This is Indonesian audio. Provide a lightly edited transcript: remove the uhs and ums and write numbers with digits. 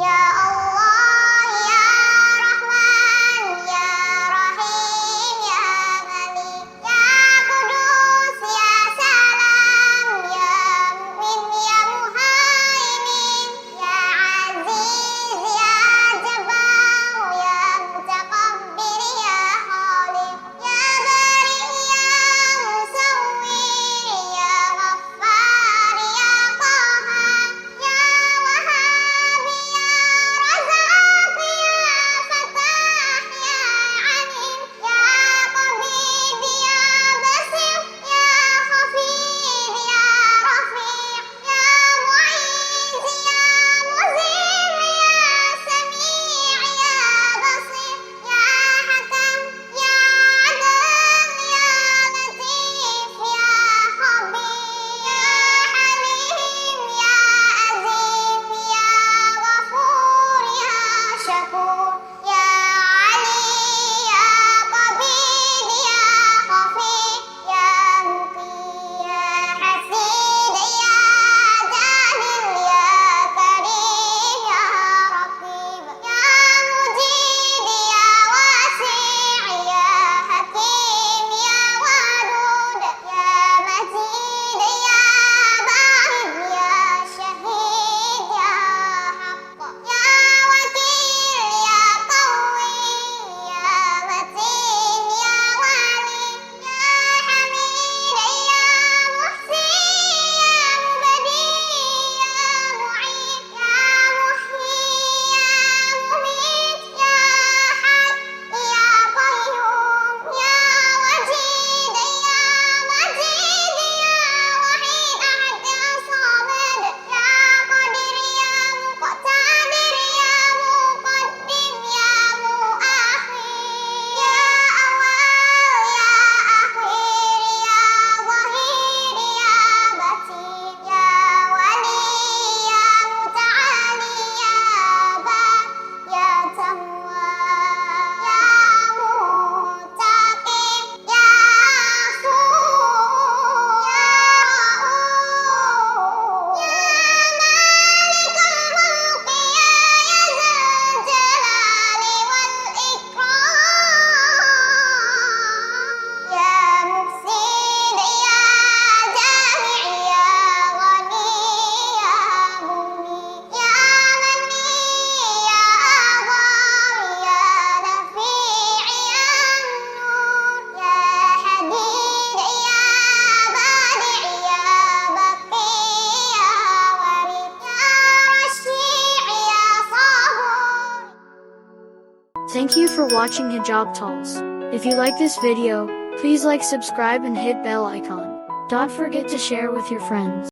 Ya Allah, Ya Rahman, Ya Rahim, Ya Malik, Ya Kudus, Ya Salam, Ya Mu'min, Ya Muhaimin, Ya Aziz, Ya Jabbar, Ya Mutakabbir, Ya Khaliq, Ya Bari, Ya Musawwir, Ya Ghaffar, Ya Qahhar, Ya Wahhab, Ya Razzaq, Ya Fattah, Ya Alim, Ya Qabid, Ya Basir, Ya Khafid, Ya Rafi', Ya Mu'izz, Ya Muzil, Ya Sami', Ya Basir, Ya Hakam, Ya Adil, Ya Latif, Ya Khabir, Ya Halim, Ya Azim, Ya Ghafur, Ya Syakur, Ya Ali, Ya Qabid, Ya Khafi, Ya Muqi, Ya Hasid, Ya Jalil, Ya Karim, Ya Raqib, Ya Mujid, Ya Wasi', Ya Hakim, Ya Wadud, Ya Majid, Ya Bahid, Ya Syahid, Ya Haqq, Ya Wakil, Ya Qawi, Ya Matin, Ya Wali, Ya Hamid, Ya Muhsin, Ya Mubadi, Ya Mu'id, Ya Muhyi, Ya Mumit, Ya Hayy, Ya Qayyum, Ya Wajid, Ya Majid, Ya Wahid Ahad, Ya Samad, Ya Qadir, Ya Muqtadir, Ya Muqaddim, Ya Muakhir, Ya Awal, Ya Akhir, Ya Zahir, Ya Batin, Ya Wali, Ya Muta'ali, Ya Bar, Ya Tawwab, Ya Muttaqin, Ya Afuw, Ya Ra'uf, Ya Malikul Mulk, Ya Dzal Jalali wal Ikram, Ya Muhsin, Ya Jami', Ya Ghani, Ya Mugni, Ya Mani, Ya Adhar, Ya Nafi', Ya Nur, Ya Hadid, Ya Badi', Ya Baqi, Ya Warid, Ya Rashi', Ya Sabur. Thank you for watching Hijab Talks. If you like this video, please like, subscribe and hit bell icon. Don't forget to share with your friends.